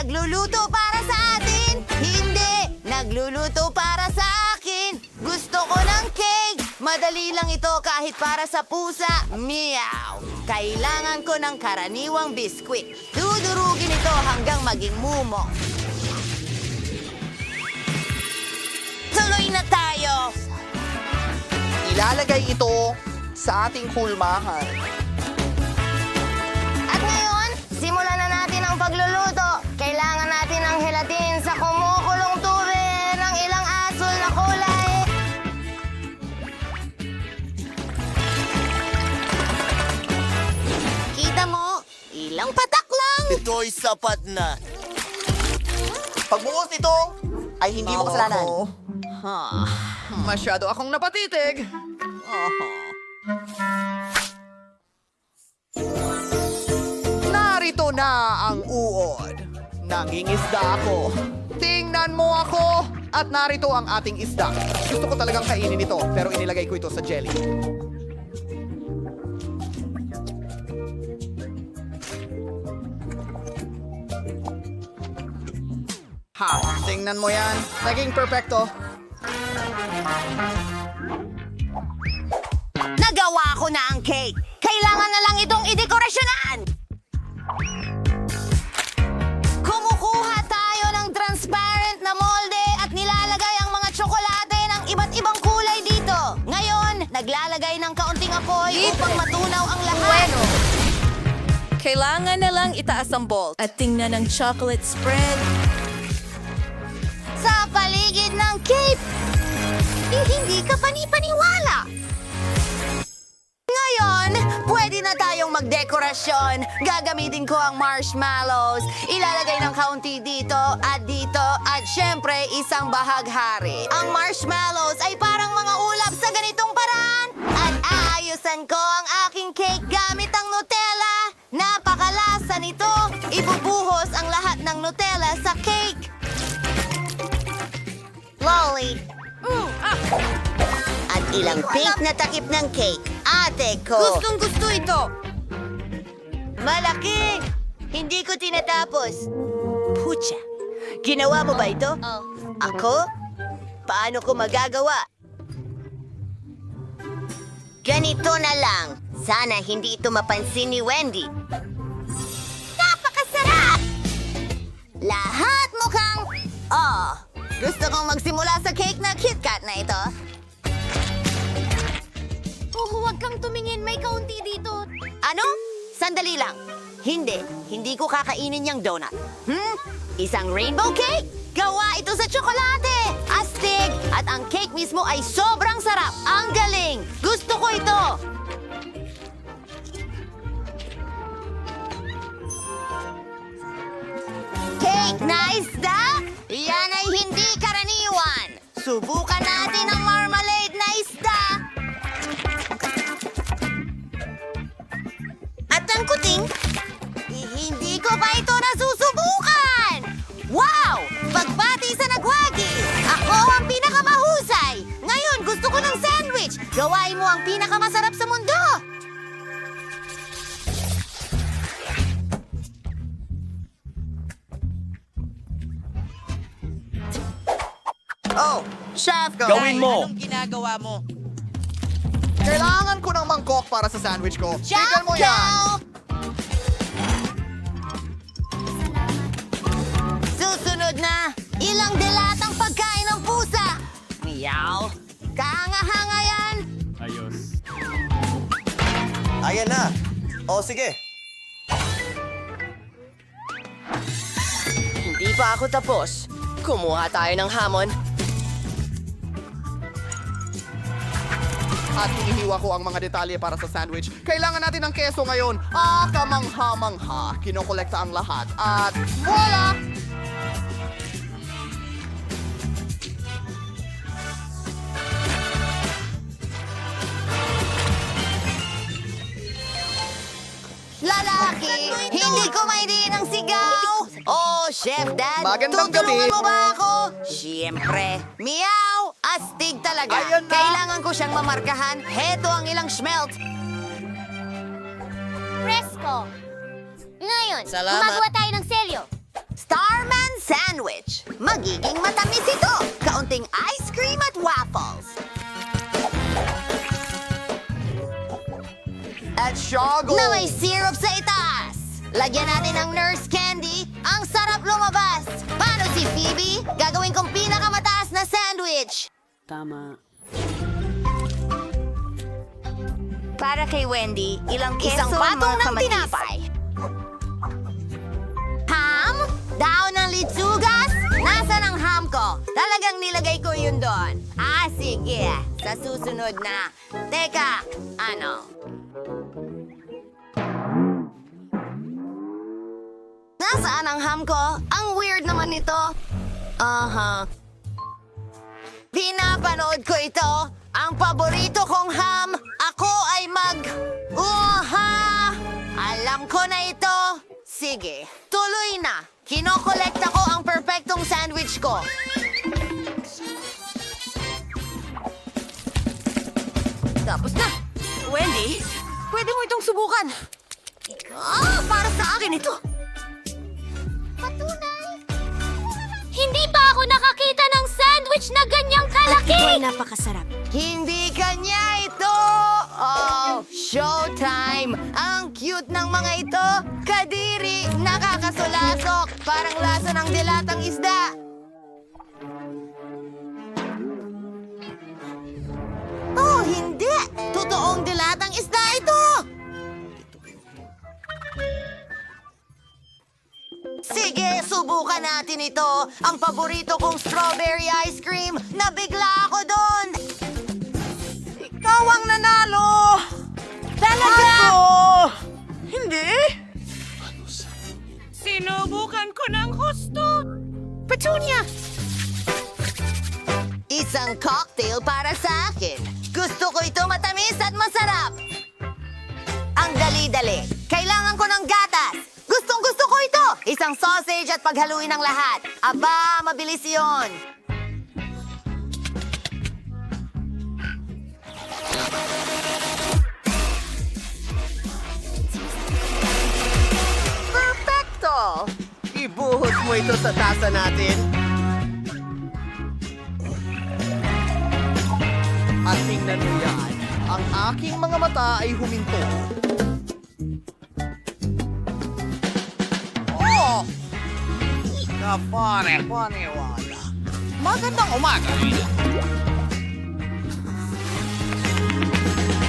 Nagluluto para sa atin? Hindi! Nagluluto para sa akin! Gusto ko ng cake! Madali lang ito kahit para sa pusa. Meow! Kailangan ko ng karaniwang biskwit. Dudurugin ito hanggang maging mumo. Tuloy na tayo! Ilalagay ito sa ating hulmahan. At ngayon, simulan na natin ang pagluluto. Kailangan natin ng gelatin sa kumukulong tubig ng ilang asul na kulay. Kita mo, ilang patak lang. Ito'y sapat na. Pagbuhos nito ay hindi mo kasalanan. Masyado akong napatitig. Narito na ang uod. Nangingisda ako. Tingnan mo ako. At narito ang ating isda. Gusto ko talagang kainin ito, pero inilagay ko ito sa jelly. Ha, tingnan mo yan. Naging perfecto. Nagawa ko na ang cake. Kailangan na lang itong idekorasyonan. Kumukuha tayo ng transparent na molde at nilalagay ang mga tsokolate ng iba't ibang kulay dito. Ngayon, naglalagay ng kaunting apoy upang matunaw ang lahat. Kailangan na lang itaas ang bolt at tingnan ang chocolate spread. Sa paligid ng cake, hindi ka panipaniwala. Ngayon, pwede na tayong magdekorasyon. Gagamitin ko ang marshmallows. Ilalagay ng kaunti dito, at syempre isang bahaghari. Ang marshmallows ay parang mga ulap sa ganitong paraan. At aayusan ko ang aking cake gamit ang Nutella. Napakalasa nito. Ibubuhos ang lahat ng Nutella sa cake. Lolly. At ilang pink na takip ng cake. Ate ko. Gustong-gusto ito. Malaki. Hindi ko tinatapos. Pucha. Ginawa mo ba ito? Ako? Paano ko magagawa? Ganito na lang. Sana hindi ito mapansin ni Wendy. Napakasarap! Lahat mukhang... gusto kong magsimula sa cake na KitKat na ito. Huwag kang tumingin. May kaunti dito. Ano? Sandali lang. Hindi ko kakainin yung donut. Isang rainbow cake? Gawa ito sa tsokolate! Astig! At ang cake mismo ay sobrang sarap. Ang galing! Gusto ko ito! Cake na isda? Yan ay hindi karaniwan. Subukan natin ang marmalade na isda. At ang kuting, hindi ko pa ito nasusubukan! Wow! Pagbati sa nagwagi! Ako ang pinakamahusay! Ngayon, gusto ko ng sandwich! Gawain mo ang pinakamasarap sa mundo! Oh, chef! Gawin mo! Anong ginagawa mo? Kailangan ko ng mangkok para sa sandwich ko. Tignan mo yan! Chow! Susunod na, ilang dilatang pagkain ng pusa. Meow. Kahanga-hanga yan. Ayan na. O, sige. Hindi pa ako tapos. Kumuha tayo ng hamon. At inihiwa ko ang mga detalye para sa sandwich. Kailangan natin ng keso ngayon. Kamangha-mangha. Kinokolekta ang lahat. At voila! Lalaki, hindi ko maindiin ang sigaw. Oh, Chef Dad, Magandang tutulungan gabi. mo ba ako? Siyempre. Meow! Astig talaga. Ayan na. Kailangan ko siyang mamarkahan. Heto ang ilang schmelt. Presko. Ngayon, Salamat. gumagawa tayo ng selyo. Star sandwich. Magiging matamis ito. Kaunting ice cream at waffles. At Shago! Na may syrup sa itaas. Lagyan natin ng nurse candy. Ang sarap lumabas. Paano si Phoebe? Gagawin kong pinakamataas na sandwich. Para kay Wendy, ilang keso Isang patong mga ng kamatis. tinapay. Ham? Daon ng litsugas? Nasaan ang ham ko? Talagang nilagay ko yun doon. Ah, sige. Sa susunod na. Teka, ano? Nasaan ang ham ko? Ang weird naman nito. Aha. Pinapanood ko ito. Ang paborito kong ham. Ako ay Alam ko na ito. Sige, tuloy na. Kinokolekta ko ang perpektong sandwich ko. Tapos na. Wendy, pwede mo itong subukan. Para sa akin ito. Patunay. Hindi pa ako nakakita ng sandwich na ganyang kalaki! Ito ay napakasarap. Hindi kanya ito! Oh, showtime! Ang cute ng mga ito! Kadiri! Nakakasulasok! Parang lasa ng dilatang isda! Oh, hindi! Totoong dilatang isda ito! Sige, subukan natin ito. Ang paborito kong strawberry ice cream. Nabigla ako doon. Ikaw ang nanalo! Talaga? Hindi! Sinubukan ko ng husto. Petunia! Isang cocktail para sa akin. Gusto ko ito matamis at masarap. Ang dali-dali. Kailangan ko ng gatas. Gustong-gusto ko ito. Isang sausage at paghaluin ng lahat. Aba, mabilis yon. Perfecto! Ibuhos mo ito sa tasa natin. At tingnan mo yan. Ang aking mga mata ay huminto. Oh! Kapare-paniwala. Magandang umaga.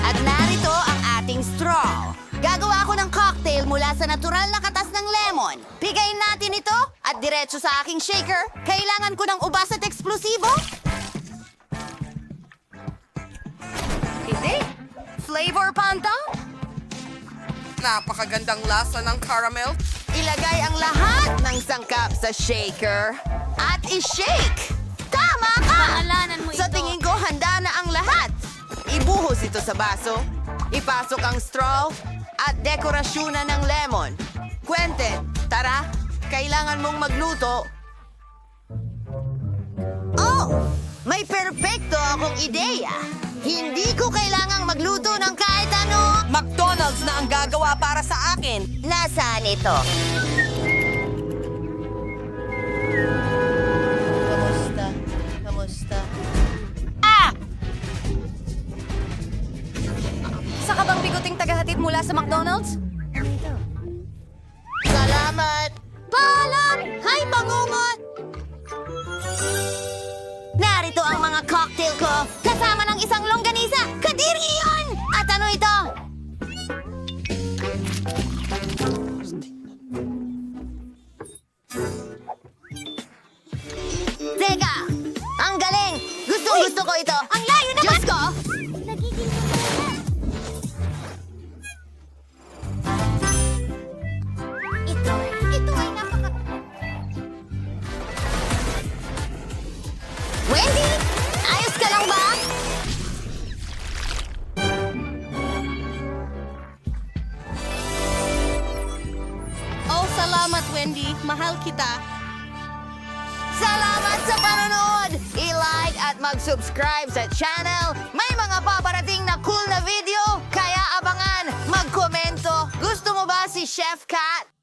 At narito ang ating straw. Gagawa ako ng cocktail mula sa natural na katas ng lemon. Pigayin natin ito at diretso sa aking shaker. Kailangan ko ng ubas at eksplosibo. Hindi. Flavor Panta? Napakagandang lasa ng caramel. Ilagay ang lahat ng sangkap sa shaker at i-shake. Tama ka! Paalanan mo Sa ito. tingin ko, handa na ang lahat. Ibuhos ito sa baso, ipasok ang straw, at dekorasyonan ng lemon. Quentin, tara, kailangan mong magluto. Oh, may perpekto akong ideya. Hindi ko kailangang magluto ng kahit ano. McDonald's na ang gagawa para sa akin. Nasaan ito? Kamusta? Isa ka bang biguting tagahatid mula sa McDonald's? Salamat! Paalam! Hay, bangungot! Narito ang mga cocktail ko, kasama ng isang longganisa. Kadiri yun! At ano ito? Teka! Ang galing! Gusto ko ito! Ang layo naman! Diyos ko! Nagiging ito ay napaka... Wendy! Ayos ka lang ba? Oh, salamat, Wendy. Mahal kita. Salamat sa panonood! I-like at mag-subscribe sa channel. May mga paparating na cool na video, kaya abangan, magkomento. Gusto mo ba si Chef Kat?